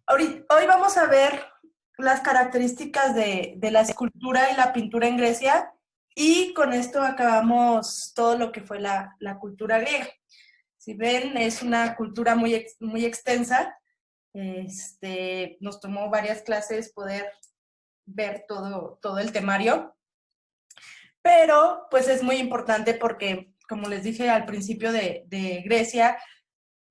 Hoy vamos a ver las características de la escultura y la pintura en Grecia, y con esto acabamos todo lo que fue la cultura griega. Si ven, es una cultura muy extensa. Nos tomó varias clases poder ver todo el temario, pero pues es muy importante porque, como les dije al principio, de Grecia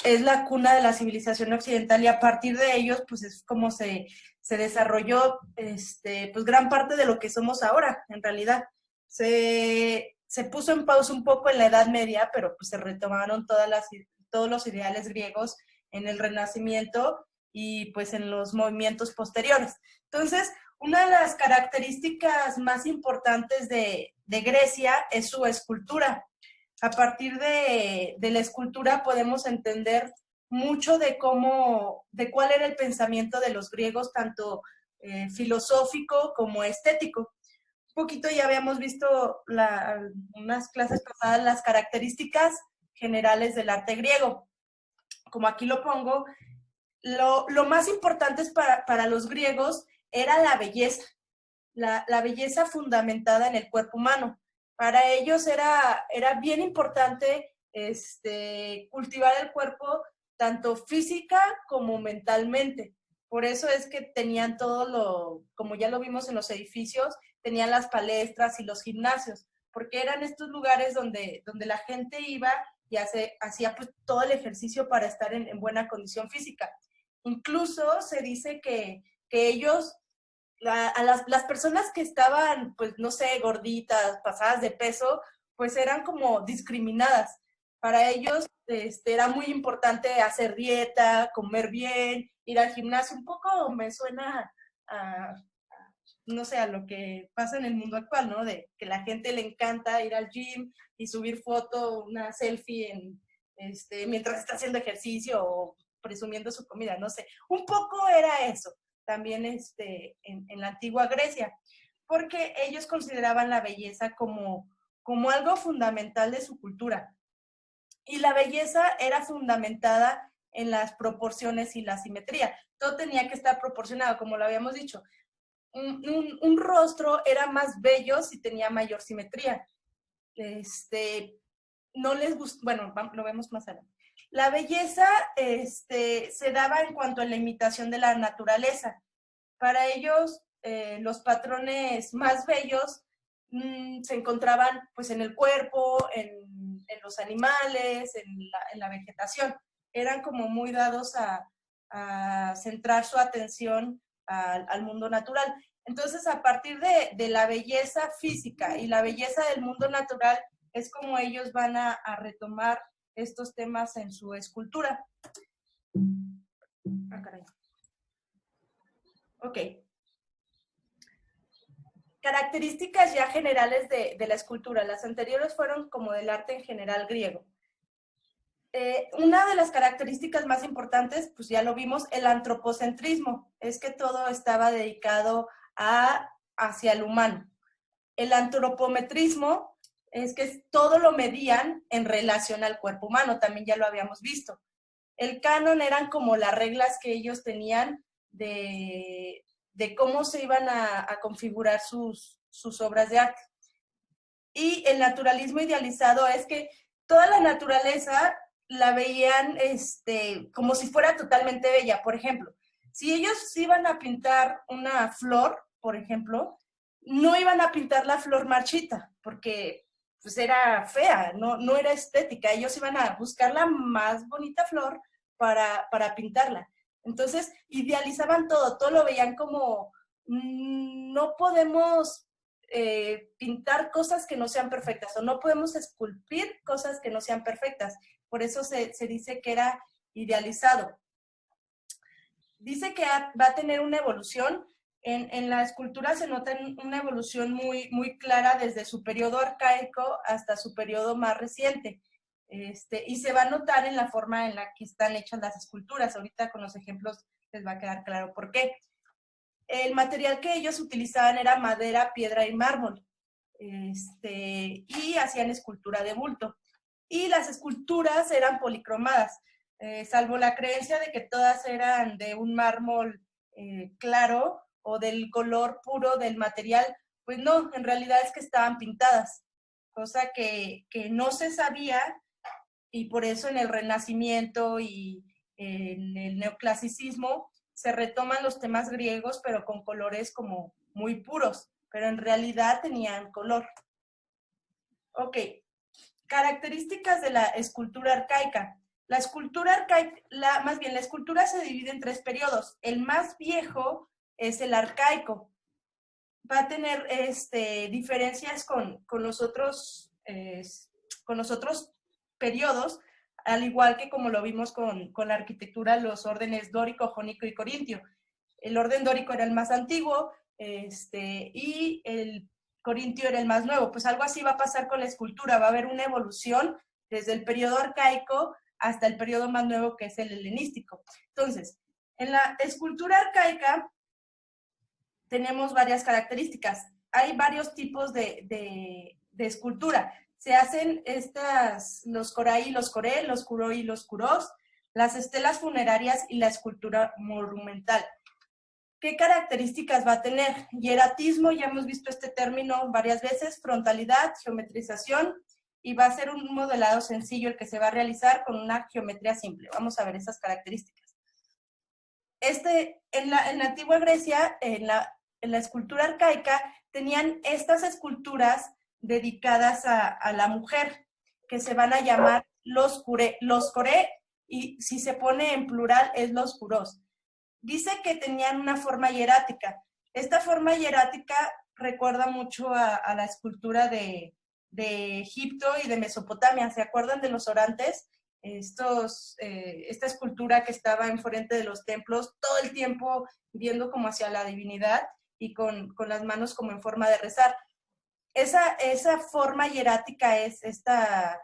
es la cuna de la civilización occidental, y a partir de ellos pues es como se desarrolló pues gran parte de lo que somos ahora. En realidad se puso en pausa un poco en la Edad Media, pero pues se retomaron todos los ideales griegos en el Renacimiento y pues en los movimientos posteriores. Entonces, una de las características más importantes de Grecia es su escultura. A partir de la escultura podemos entender mucho de cuál era el pensamiento de los griegos, tanto filosófico como estético. Un poquito ya habíamos visto unas clases pasadas las características generales del arte griego. Como aquí lo pongo, lo más importante para los griegos era la belleza, la belleza fundamentada en el cuerpo humano. Para ellos era bien importante cultivar el cuerpo tanto física como mentalmente. Por eso es que tenían como ya lo vimos en los edificios, tenían las palestras y los gimnasios, porque eran estos lugares donde la gente iba y hacía pues todo el ejercicio para estar en buena condición física. Incluso se dice que ellos, las personas que estaban, pues no sé, gorditas, pasadas de peso, pues eran como discriminadas. Para ellos era muy importante hacer dieta, comer bien, ir al gimnasio. Un poco me suena no sé, a lo que pasa en el mundo actual, ¿no? De que la gente le encanta ir al gym y subir foto, una selfie mientras está haciendo ejercicio o presumiendo su comida, no sé. Un poco era eso también en la antigua Grecia, porque ellos consideraban la belleza como algo fundamental de su cultura. Y la belleza era fundamentada en las proporciones y la simetría. Todo tenía que estar proporcionado, como lo habíamos dicho. Un rostro era más bello si tenía mayor simetría. No les gusta, bueno, lo vemos más adelante. La belleza se daba en cuanto a la imitación de la naturaleza. Para ellos, los patrones más bellos se encontraban pues en el cuerpo, en los animales, en la vegetación. Eran como muy dados a centrar su atención al mundo natural. Entonces, a partir de la belleza física y la belleza del mundo natural, es como ellos van a retomar estos temas en su escultura. Ah, caray. Ok. Características ya generales de la escultura. Las anteriores fueron como del arte en general griego. Una de las características más importantes, pues ya lo vimos, el antropocentrismo, es que todo estaba dedicado hacia el humano. El antropometrismo es que todo lo medían en relación al cuerpo humano, también ya lo habíamos visto. El canon eran como las reglas que ellos tenían de cómo se iban a configurar sus obras de arte. Y el naturalismo idealizado es que toda la naturaleza la veían como si fuera totalmente bella. Por ejemplo, si ellos iban a pintar una flor, por ejemplo, no iban a pintar la flor marchita, porque pues era fea, no era estética. Ellos iban a buscar la más bonita flor para pintarla. Entonces, idealizaban todo lo veían como, no podemos pintar cosas que no sean perfectas, o no podemos esculpir cosas que no sean perfectas. Por eso se dice que era idealizado. Dice que va a tener una evolución. En la escultura se nota una evolución muy clara desde su periodo arcaico hasta su periodo más reciente. Y se va a notar en la forma en la que están hechas las esculturas. Ahorita con los ejemplos les va a quedar claro por qué. El material que ellos utilizaban era madera, piedra y mármol. Y hacían escultura de bulto. Y las esculturas eran policromadas. salvo la creencia de que todas eran de un mármol claro o del color puro del material, pues no, en realidad es que estaban pintadas, cosa que no se sabía, y por eso en el Renacimiento y en el neoclasicismo se retoman los temas griegos, pero con colores como muy puros, pero en realidad tenían color. Ok, características de la escultura arcaica. La escultura arcaica, más bien la escultura se divide en 3 periodos. El más viejo es el arcaico. Va a tener diferencias con los otros periodos, al igual que como lo vimos con la arquitectura, los órdenes dórico, jónico y corintio. El orden dórico era el más antiguo y el corintio era el más nuevo. Pues algo así va a pasar con la escultura, va a haber una evolución desde el periodo arcaico hasta el periodo más nuevo, que es el helenístico. Entonces, en la escultura arcaica tenemos varias características. Hay varios tipos de escultura. Se hacen los coraí, los coré, los curó y los curós, las estelas funerarias y la escultura monumental. ¿Qué características va a tener? Hieratismo, ya hemos visto este término varias veces, frontalidad, geometrización, y va a ser un modelado sencillo el que se va a realizar con una geometría simple. Vamos a ver esas características. En la antigua Grecia, en la escultura arcaica, tenían estas esculturas dedicadas a la mujer, que se van a llamar los coré, y si se pone en plural es los curós. Dice que tenían una forma hierática. Esta forma hierática recuerda mucho a la escultura de Egipto y de Mesopotamia. ¿Se acuerdan de los orantes? Esta escultura que estaba enfrente de los templos, todo el tiempo viendo como hacia la divinidad y con las manos como en forma de rezar. Esa forma hierática es esta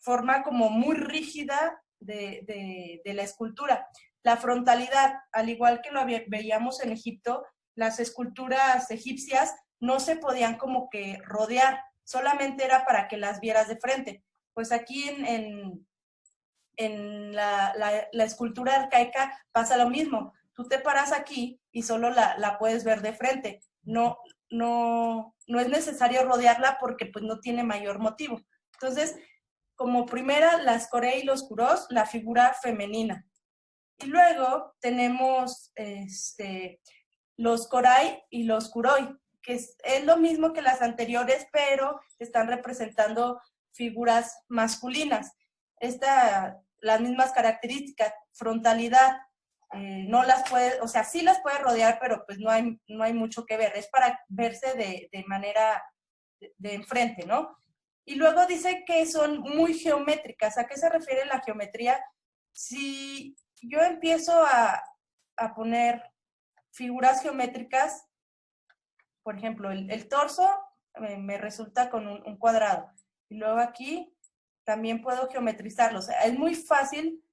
forma como muy rígida de la escultura. La frontalidad, al igual que lo veíamos en Egipto, las esculturas egipcias no se podían como que rodear, solamente era para que las vieras de frente. Pues aquí en la escultura arcaica pasa lo mismo. Tú te paras aquí y solo la puedes ver de frente. No es necesario rodearla porque pues no tiene mayor motivo. Entonces, como primera, las coré y los curós, la figura femenina. Y luego tenemos los coray y los curoi, que es lo mismo que las anteriores, pero están representando figuras masculinas. Las mismas características, frontalidad, no las puede, o sea, sí las puede rodear, pero pues no hay mucho que ver, es para verse de manera de enfrente, ¿no? Y luego dice que son muy geométricas. ¿A qué se refiere la geometría? Si yo empiezo a poner figuras geométricas, por ejemplo, el torso me resulta con un cuadrado. Y luego aquí también puedo geometrizarlo. O sea, es muy fácil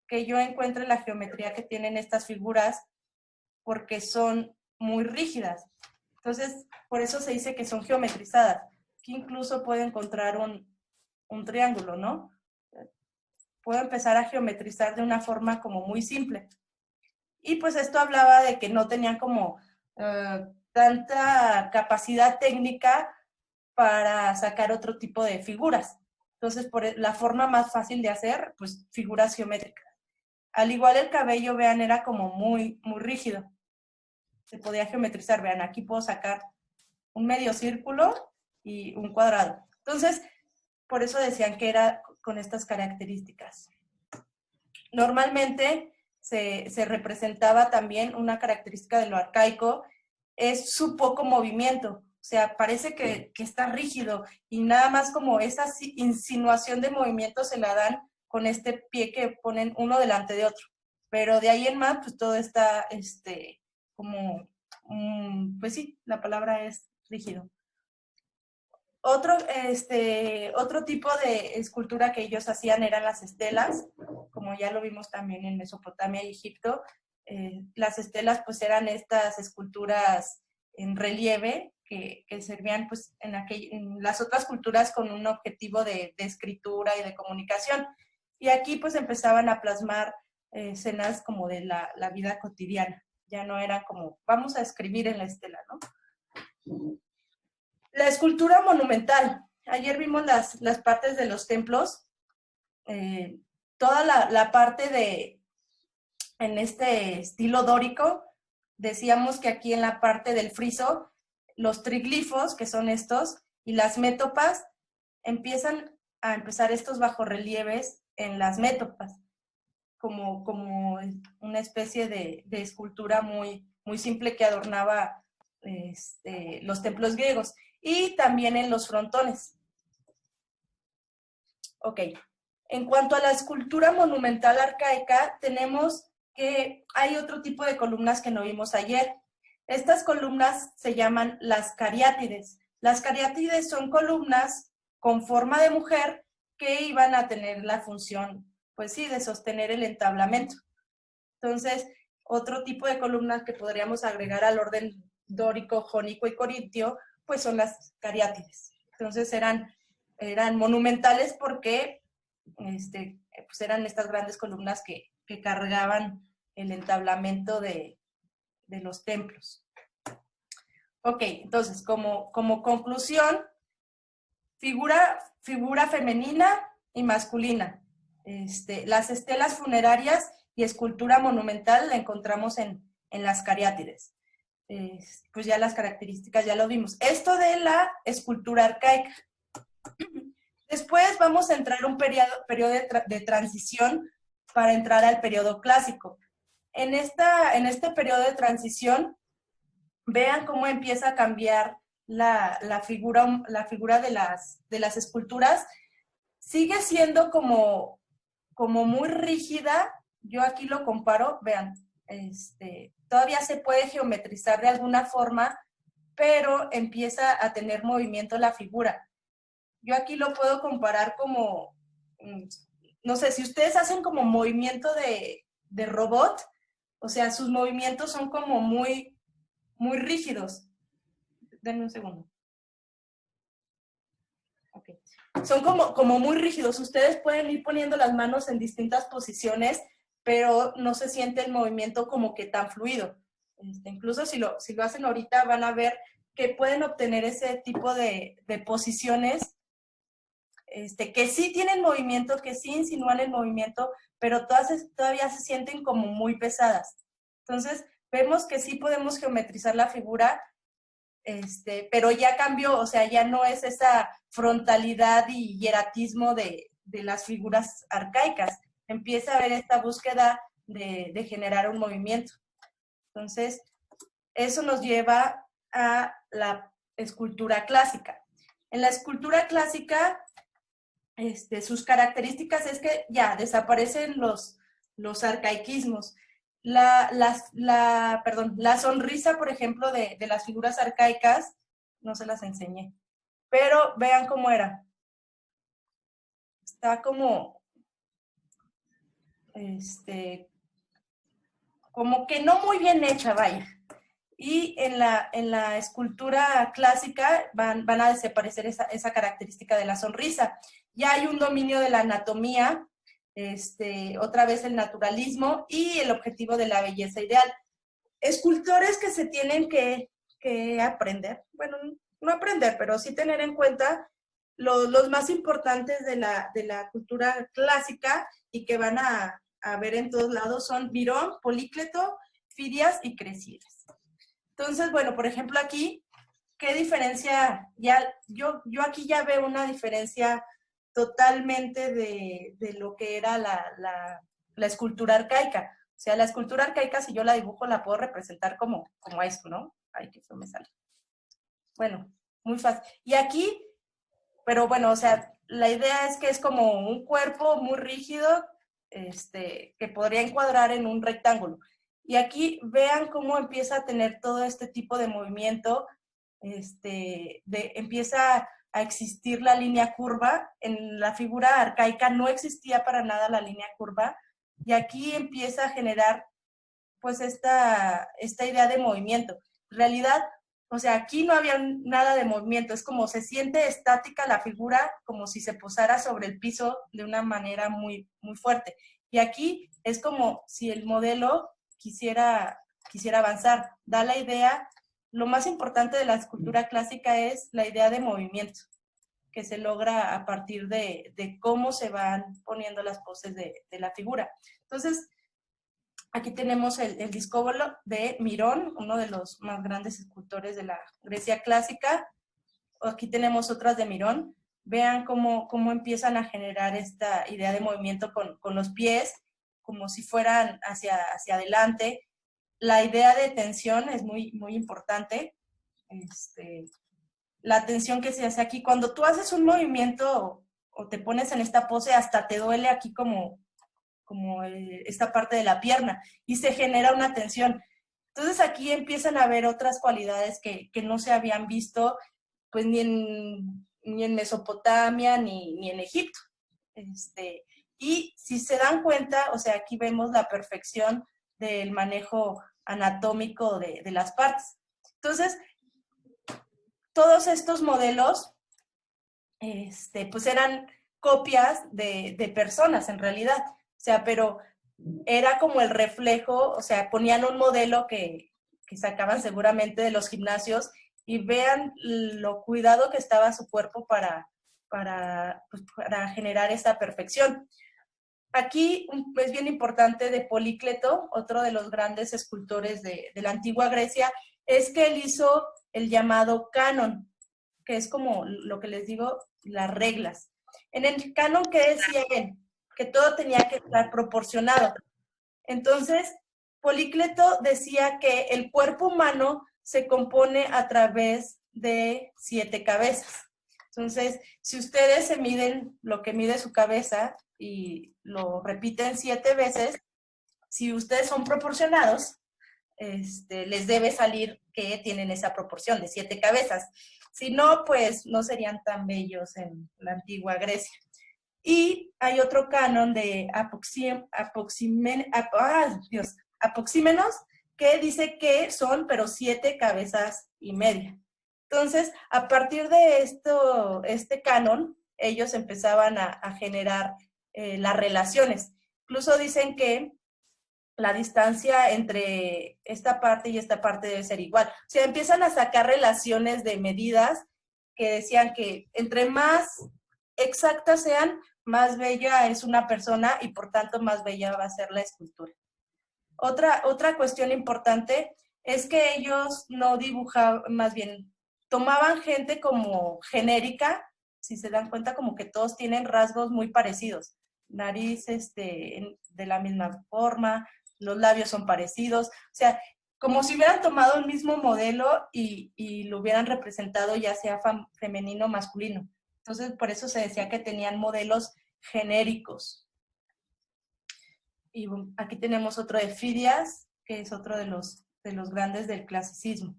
que yo encuentre la geometría que tienen estas figuras porque son muy rígidas. Entonces, por eso se dice que son geometrizadas. Aquí incluso puedo encontrar un triángulo, ¿no? Puedo empezar a geometrizar de una forma como muy simple. Y pues esto hablaba de que no tenían como tanta capacidad técnica para sacar otro tipo de figuras. Entonces, por la forma más fácil de hacer, pues figuras geométricas. Al igual el cabello, vean, era como muy, muy rígido. Se podía geometrizar, vean, aquí puedo sacar un medio círculo y un cuadrado. Entonces, por eso decían que era con estas características. Normalmente se representaba también una característica de lo arcaico, es su poco movimiento. O sea, parece que está rígido y nada más como esa insinuación de movimiento se la dan con este pie que ponen uno delante de otro. Pero de ahí en más, pues todo está como, pues sí, la palabra es rígido. Otro tipo de escultura que ellos hacían eran las estelas, como ya lo vimos también en Mesopotamia y Egipto. Las estelas pues eran estas esculturas en relieve que servían pues en las otras culturas con un objetivo de escritura y de comunicación. y aquí pues empezaban a plasmar escenas como de la vida cotidiana. Ya no era como, vamos a escribir en la estela, ¿no? La escultura monumental. Ayer vimos las partes de los templos. Toda la parte en este estilo dórico, decíamos que aquí en la parte del friso, los triglifos, que son estos, y las métopas, empiezan a empezar estos bajorrelieves en las métopas, como una especie de escultura muy simple que adornaba los templos griegos, y también en los frontones. Ok. En cuanto a la escultura monumental arcaica, tenemos que hay otro tipo de columnas que no vimos ayer. Estas columnas se llaman las cariátides. Las cariátides son columnas con forma de mujer que iban a tener la función, pues sí, de sostener el entablamento. Entonces, otro tipo de columnas que podríamos agregar al orden dórico, jónico y corintio, pues son las cariátides. Entonces, eran monumentales porque pues eran estas grandes columnas que cargaban el entablamento de los templos. Ok, entonces, como conclusión, figura femenina y masculina. Las estelas funerarias y escultura monumental la encontramos en las cariátides. Pues ya las características ya lo vimos. Esto de la escultura arcaica. Después vamos a entrar a un periodo de transición para entrar al periodo clásico. En este periodo de transición, vean cómo empieza a cambiar la figura de las esculturas. Sigue siendo como muy rígida. Yo aquí lo comparo, vean, todavía se puede geometrizar de alguna forma, pero empieza a tener movimiento la figura. Yo aquí lo puedo comparar como, no sé, si ustedes hacen como movimiento de robot, o sea, sus movimientos son como muy rígidos. Denme un segundo. Okay. Son como muy rígidos. Ustedes pueden ir poniendo las manos en distintas posiciones, pero no se siente el movimiento como que tan fluido. Incluso si lo hacen ahorita, van a ver que pueden obtener ese tipo de posiciones que sí tienen movimiento, que sí insinúan el movimiento, pero todavía se sienten como muy pesadas. Entonces, vemos que sí podemos geometrizar la figura, pero ya cambió, o sea, ya no es esa frontalidad y hieratismo de las figuras arcaicas. Empieza a haber esta búsqueda de generar un movimiento. Entonces, eso nos lleva a la escultura clásica. En la escultura clásica, sus características es que ya desaparecen los arcaicismos. La sonrisa, por ejemplo, de las figuras arcaicas, no se las enseñé, pero vean cómo era. Está como que no muy bien hecha, vaya. Y en la escultura clásica van a desaparecer esa característica de la sonrisa. Ya hay un dominio de la anatomía, otra vez el naturalismo y el objetivo de la belleza ideal. Escultores que se tienen que aprender, bueno, no aprender, pero sí tener en cuenta los más importantes de la cultura clásica y que van a ver en todos lados son Virón, Polícleto, Fidias y Cresídas. Entonces, bueno, por ejemplo aquí, ¿qué diferencia? Yo aquí ya veo una diferencia totalmente de lo que era la escultura arcaica. O sea, la escultura arcaica, si yo la dibujo, la puedo representar como esto, ¿no? Ay, que eso me sale. Bueno, muy fácil. Y aquí, pero bueno, o sea, la idea es que es como un cuerpo muy rígido, que podría encuadrar en un rectángulo. Y aquí vean cómo empieza a tener todo este tipo de movimiento, empieza a existir la línea curva. En la figura arcaica no existía para nada la línea curva, y aquí empieza a generar pues esta idea de movimiento. En realidad, O sea, aquí no había nada de movimiento, es como se siente estática la figura, como si se posara sobre el piso de una manera muy, muy fuerte. Y aquí es como si el modelo quisiera avanzar. Da la idea, lo más importante de la escultura clásica es la idea de movimiento, que se logra a partir de cómo se van poniendo las poses de la figura. Entonces, aquí tenemos el discóbolo de Mirón, uno de los más grandes escultores de la Grecia clásica. Aquí tenemos otras de Mirón. Vean cómo empiezan a generar esta idea de movimiento con los pies, como si fueran hacia adelante. La idea de tensión es muy, muy importante. La tensión que se hace aquí, cuando tú haces un movimiento o te pones en esta pose, hasta te duele aquí como esta parte de la pierna y se genera una tensión. Entonces aquí empiezan a haber otras cualidades que no se habían visto pues ni en Mesopotamia ni en Egipto. Y si se dan cuenta, o sea, aquí vemos la perfección del manejo anatómico de las partes. Entonces, todos estos modelos pues eran copias de personas en realidad. O sea, pero era como el reflejo, o sea, ponían un modelo que sacaban seguramente de los gimnasios y vean lo cuidado que estaba su cuerpo para generar esta perfección. Aquí es bien importante de Polícleto, otro de los grandes escultores de la antigua Grecia, es que él hizo el llamado canon, que es como lo que les digo, las reglas. En el canon, ¿qué decía él? Que todo tenía que estar proporcionado. Entonces, Polícleto decía que el cuerpo humano se compone a través de 7 cabezas. Entonces, si ustedes se miden lo que mide su cabeza y lo repiten 7 veces, si ustedes son proporcionados, les debe salir que tienen esa proporción de 7 cabezas. Si no, pues no serían tan bellos en la antigua Grecia. Y hay otro canon de Apoxímenos, que dice que son, pero 7 cabezas y media. Entonces, a partir de este canon, ellos empezaban a generar las relaciones. Incluso dicen que la distancia entre esta parte y esta parte debe ser igual. O sea, empiezan a sacar relaciones de medidas que decían que entre más exactas sean, más bella es una persona y por tanto más bella va a ser la escultura. Otra cuestión importante es que ellos no dibujaban, más bien tomaban gente como genérica, si se dan cuenta como que todos tienen rasgos muy parecidos, nariz de la misma forma, los labios son parecidos, o sea, como si hubieran tomado el mismo modelo y lo hubieran representado ya sea femenino o masculino. Entonces, por eso se decía que tenían modelos genéricos. Y aquí tenemos otro de Fidias, que es otro de los grandes del clasicismo.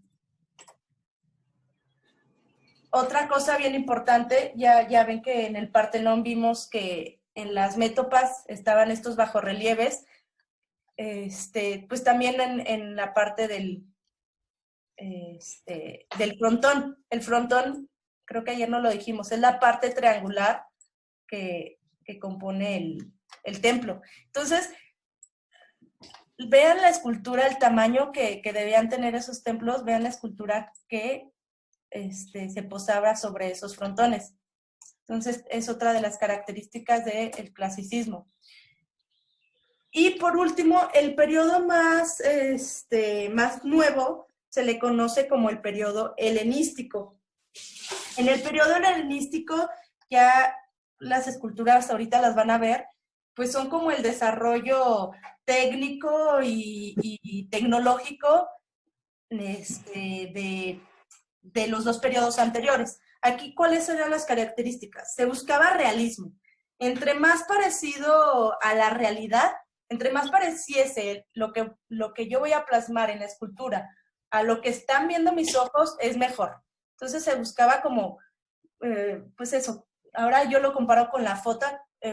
Otra cosa bien importante, ya ven que en el Partenón vimos que en las métopas estaban estos bajorrelieves, pues también en la parte del frontón. El frontón, creo que ayer no lo dijimos, es la parte triangular que compone el templo. Entonces, vean la escultura, el tamaño que debían tener esos templos, vean la escultura que se posaba sobre esos frontones. Entonces, es otra de las características del clasicismo. Y por último, el periodo más nuevo se le conoce como el periodo helenístico. En el periodo helenístico, ya las esculturas ahorita las van a ver, pues son como el desarrollo técnico y tecnológico de los dos periodos anteriores. Aquí, ¿cuáles eran las características? Se buscaba realismo. Entre más parecido a la realidad, entre más pareciese lo que yo voy a plasmar en la escultura a lo que están viendo mis ojos, es mejor. Entonces se buscaba como, pues eso. Ahora yo lo comparo con la foto,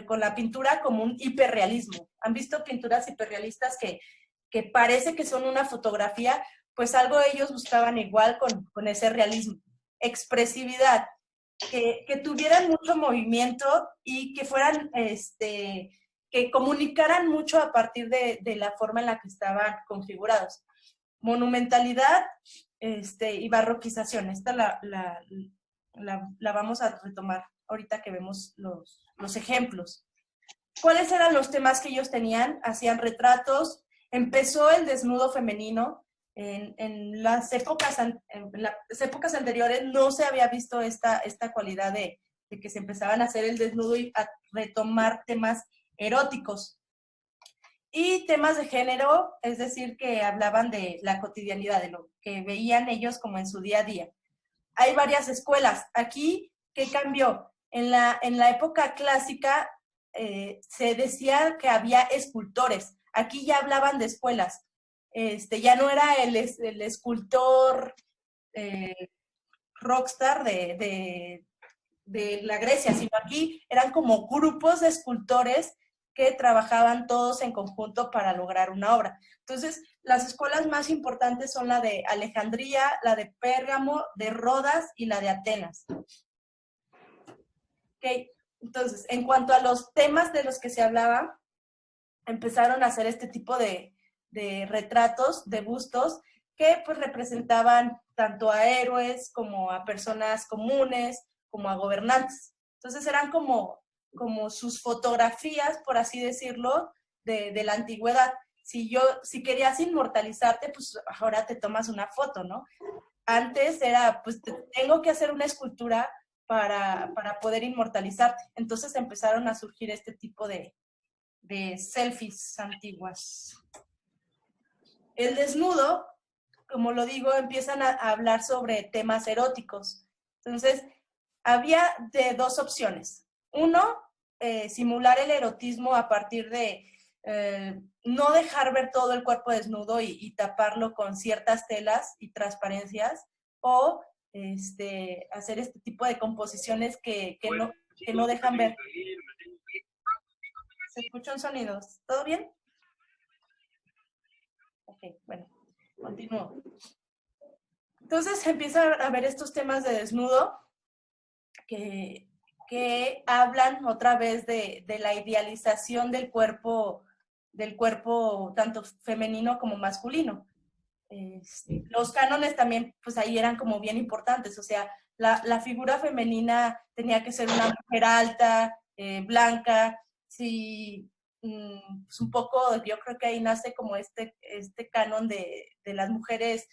con la pintura como un hiperrealismo. ¿Han visto pinturas hiperrealistas que que parece que son una fotografía, pues algo ellos buscaban igual con ese realismo. Expresividad, que tuvieran mucho movimiento y que fueran, que comunicaran mucho a partir de la forma en la que estaban configurados. Monumentalidad y barroquización. Esta la vamos a retomar ahorita que vemos los ejemplos. ¿Cuáles eran los temas que ellos tenían? Hacían retratos. Empezó el desnudo femenino. En las épocas anteriores no se había visto esta cualidad de que se empezaban a hacer el desnudo y a retomar temas eróticos. Y temas de género, es decir, que hablaban de la cotidianidad, de lo que veían ellos como en su día a día. Hay varias escuelas. Aquí, ¿qué cambió? En la época clásica se decía que había escultores. Aquí ya hablaban de escuelas. Ya no era el escultor rockstar de la Grecia, sino aquí eran como grupos de escultores que trabajaban todos en conjunto para lograr una obra. Entonces, las escuelas más importantes son la de Alejandría, la de Pérgamo, de Rodas y la de Atenas. Okay. Entonces, en cuanto a los temas de los que se hablaba, empezaron a hacer este tipo de retratos, de bustos, que pues representaban tanto a héroes como a personas comunes, como a gobernantes. Entonces eran como sus fotografías, por así decirlo, de la antigüedad. Si querías inmortalizarte, pues ahora te tomas una foto, ¿no? Antes era, pues tengo que hacer una escultura para poder inmortalizarte. Entonces empezaron a surgir este tipo de selfies antiguas. El desnudo, como lo digo, empiezan a hablar sobre temas eróticos. Entonces, había de dos opciones. Uno, simular el erotismo a partir de no dejar ver todo el cuerpo desnudo y taparlo con ciertas telas y transparencias, o hacer este tipo de composiciones que no dejan ver. ¿Se escuchan sonidos? ¿Todo bien? Ok, bueno, continúo. Entonces empieza a ver estos temas de desnudo que hablan otra vez de la idealización del cuerpo tanto femenino como masculino. Los cánones también, pues ahí eran como bien importantes, o sea, la figura femenina tenía que ser una mujer alta, blanca, sí, pues un poco, yo creo que ahí nace como este canon de las mujeres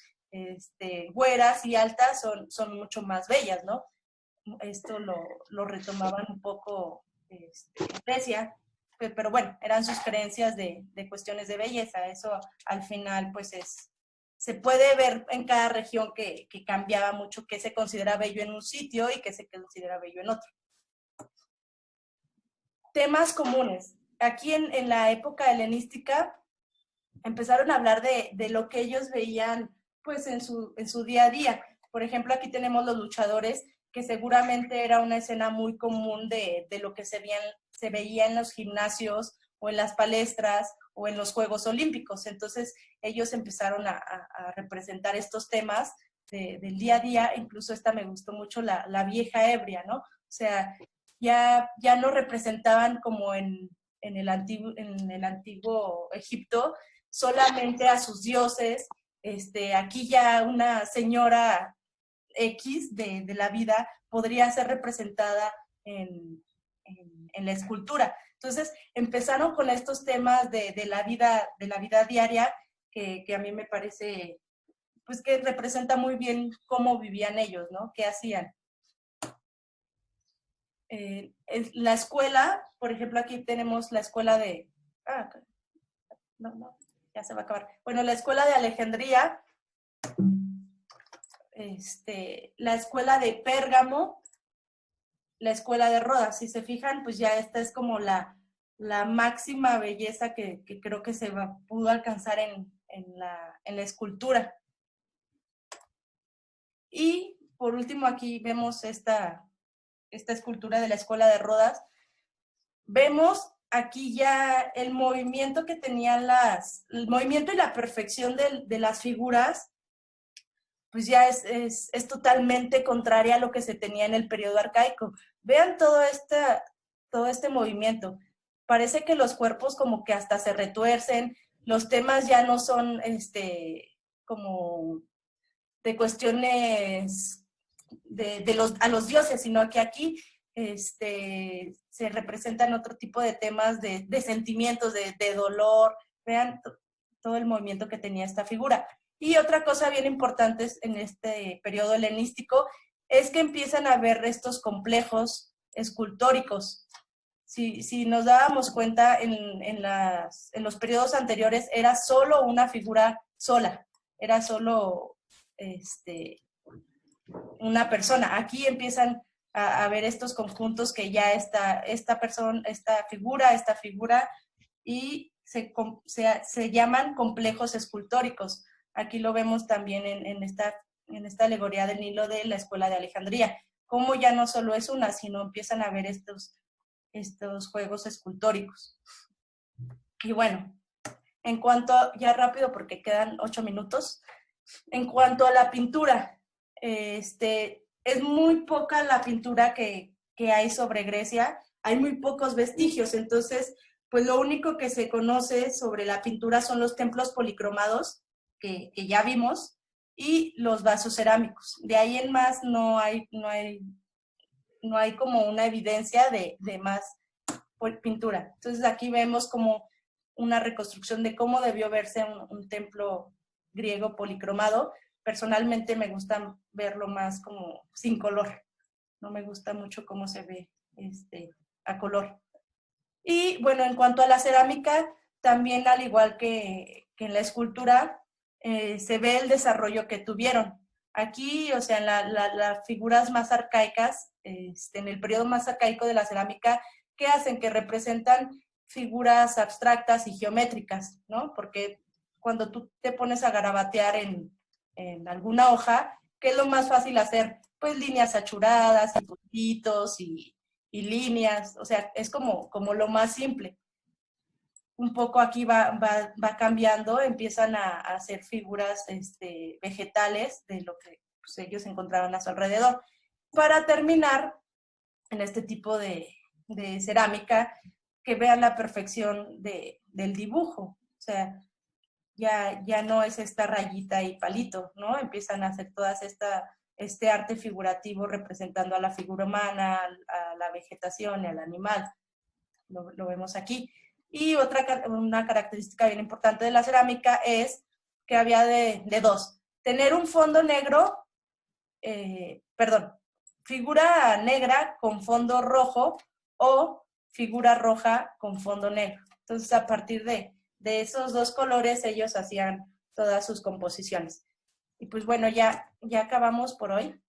güeras y altas son mucho más bellas, ¿no? Esto lo retomaban un poco en Grecia, pero bueno, eran sus creencias de cuestiones de belleza. Eso al final pues se puede ver en cada región que cambiaba mucho qué se considera bello en un sitio y qué se considera bello en otro. Temas comunes. Aquí en la época helenística empezaron a hablar de lo que ellos veían pues en su día a día. Por ejemplo, aquí tenemos los luchadores, que seguramente era una escena muy común de lo que se veía en los gimnasios o en las palestras o en los Juegos Olímpicos. Entonces ellos empezaron a representar estos temas del día a día. Incluso esta me gustó mucho, la vieja ebria, ¿no? O sea, ya no representaban como en el antiguo Egipto solamente a sus dioses. Aquí ya una señora X de la vida podría ser representada en la escultura. Entonces empezaron con estos temas de la vida diaria que a mí me parece pues que representa muy bien cómo vivían ellos, ¿no? ¿Qué hacían? La escuela, por ejemplo, aquí tenemos la escuela de... no, ya se va a acabar. Bueno, la escuela de Alejandría, la escuela de Pérgamo, la escuela de Rodas. Si se fijan, pues ya esta es como la máxima belleza que creo que pudo alcanzar en la escultura. Y por último aquí vemos esta escultura de la escuela de Rodas. Vemos aquí ya el movimiento que tenían el movimiento y la perfección de las figuras, pues ya es totalmente contraria a lo que se tenía en el periodo arcaico. Vean todo este movimiento. Parece que los cuerpos como que hasta se retuercen, los temas ya no son como de cuestiones a los dioses, sino que aquí se representan otro tipo de temas de sentimientos, de dolor. Vean todo el movimiento que tenía esta figura. Y otra cosa bien importante en este periodo helenístico es que empiezan a haber restos complejos escultóricos. Si nos dábamos cuenta, en los periodos anteriores era solo una figura sola, era solo una persona. Aquí empiezan a ver estos conjuntos que ya esta figura, y se llaman complejos escultóricos. Aquí lo vemos también en esta alegoría del Nilo de la Escuela de Alejandría, como ya no solo es una, sino empiezan a ver estos juegos escultóricos. Y bueno, en cuanto, ya rápido porque quedan 8 minutos, en cuanto a la pintura, es muy poca la pintura que hay sobre Grecia, hay muy pocos vestigios, entonces, pues lo único que se conoce sobre la pintura son los templos policromados, que ya vimos, y los vasos cerámicos. De ahí en más no hay como una evidencia de más pintura. Entonces aquí vemos como una reconstrucción de cómo debió verse un templo griego policromado. Personalmente me gusta verlo más como sin color. No me gusta mucho cómo se ve a color. Y bueno, en cuanto a la cerámica, también al igual que en la escultura, se ve el desarrollo que tuvieron. Aquí, o sea, en las figuras más arcaicas, en el periodo más arcaico de la cerámica, ¿qué hacen? Que representan figuras abstractas y geométricas, ¿no? Porque cuando tú te pones a garabatear en alguna hoja, ¿qué es lo más fácil hacer? Pues líneas achuradas y puntitos y líneas, o sea, es como lo más simple. Un poco aquí va cambiando, empiezan a hacer figuras vegetales de lo que pues, ellos encontraban a su alrededor. Para terminar, en este tipo de cerámica, que vean la perfección del dibujo. O sea, ya no es esta rayita y palito, ¿no? Empiezan a hacer todas este arte figurativo representando a la figura humana, a la vegetación y al animal. Lo vemos aquí. Y una característica bien importante de la cerámica es que había de dos. Tener un fondo negro, figura negra con fondo rojo o figura roja con fondo negro. Entonces, a partir de esos dos colores, ellos hacían todas sus composiciones. Y pues bueno, ya acabamos por hoy.